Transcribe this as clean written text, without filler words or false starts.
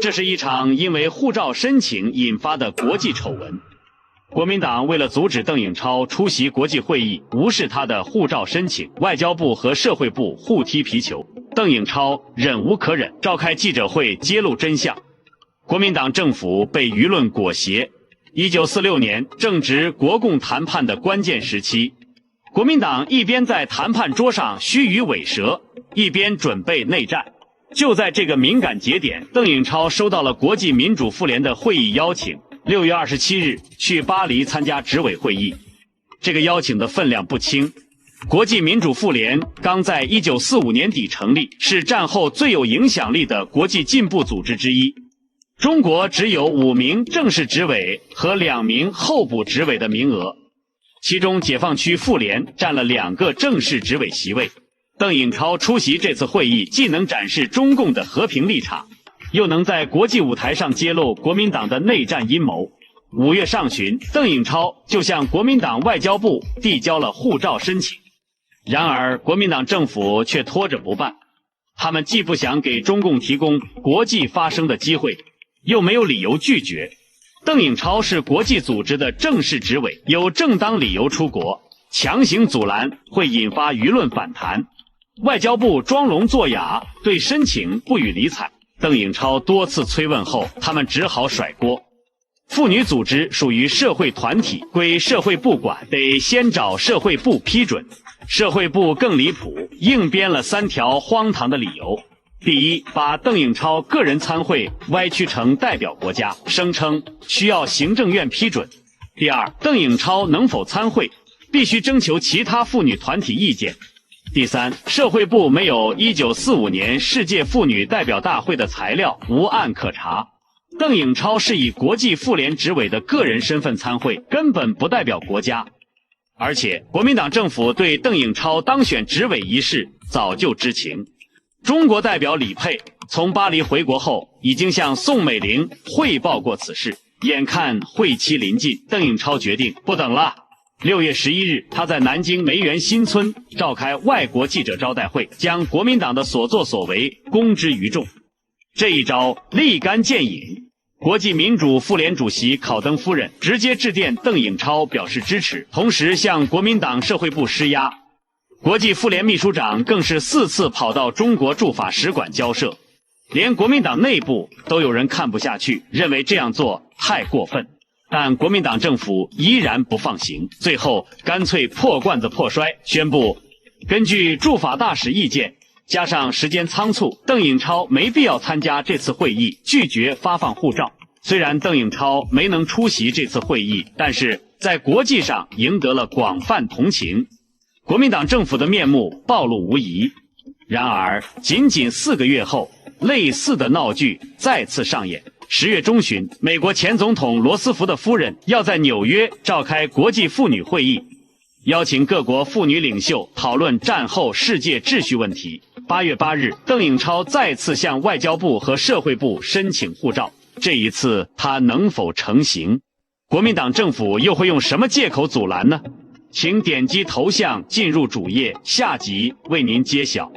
這是一場因為護照申請引發的國際醜聞。國民党為了阻止鄧颖超出席國際會議，無視他的護照申請，外交部和社會部互踢皮球。鄧颖超忍无可忍，召開記者會揭露真相。國民黨政府被輿論裹挾。1946年正值國共談判的關鍵時期，國民黨一邊在談判桌上虛與委蛇，一邊準備內戰。就在這個敏感節點，鄧穎超收到了國際民主婦聯的會議邀請，6月27日去巴黎參加執委會議。這個邀請的分量不輕。國際民主婦聯剛在1945年底成立，是戰後最有影響力的國際進步組織之一。中國只有5名正式執委和2名候補執委的名額，其中解放區婦聯占了2個正式執委席位。鄧穎超出席這次會議，既能展示中共的和平立場，又能在國際舞台上揭露國民黨的內戰陰謀。5月上旬，鄧穎超就向國民黨外交部遞交了護照申請。然而，國民党政府卻拖着不辦，他們既不想給中共提供國際發聲的機會，又沒有理由拒絕。鄧穎超是國際組織的正式執委，有正當理由出國，強行阻攔會引發輿論反彈。外交部裝聾作啞，對申請不予理睬。鄧穎超多次催問後，他們只好甩鍋。婦女組織屬於社會團體，歸社會部管，得先找社會部批准。社會部更離譜，硬編了3條荒唐的理由。第一，把鄧穎超個人參會歪曲成代表國家，聲稱需要行政院批准。第二，鄧穎超能否參會，必須徵求其他婦女團體意見。第三，社會部沒有1945年世界婦女代表大會的材料，無案可查。鄧穎超是以國際婦聯執委的個人身份參會，根本不代表國家。而且，國民黨政府對鄧穎超當選執委一事早就知情。中國代表李沛從巴黎回國後，已經向宋美齡匯報過此事。眼看會期臨近，鄧穎超決定不等了。6月11日，他在南京梅園新村召開外國記者招待會，將國民党的所作所為公之於眾。這一招立竿見影，國際民主婦聯主席考登夫人直接致電鄧穎超表示支持，同時向國民黨社會部施壓。國際婦聯秘書長更是4次跑到中國駐法使館交涉，連國民党內部都有人看不下去，認為這樣做太過分。但國民党政府依然不放行，最後乾脆破罐子破摔，宣布根據駐法大使意見，加上時間倉促，鄧穎超沒必要參加這次會議，拒絕發放護照。雖然鄧穎超沒能出席這次會議，但是在國際上贏得了廣泛同情，國民黨政府的面目暴露無遺。然而，僅僅4個月後，類似的鬧劇再次上演。10月中旬，美國前總統羅斯福的夫人要在紐約召開國際婦女會議，邀請各國婦女領袖討論戰後世界秩序問題。8月8日，鄧穎超再次向外交部和社會部申請護照，這一次他能否成行？國民黨政府又會用什麼借口阻攔呢？請點擊頭像進入主頁，下集為您揭曉。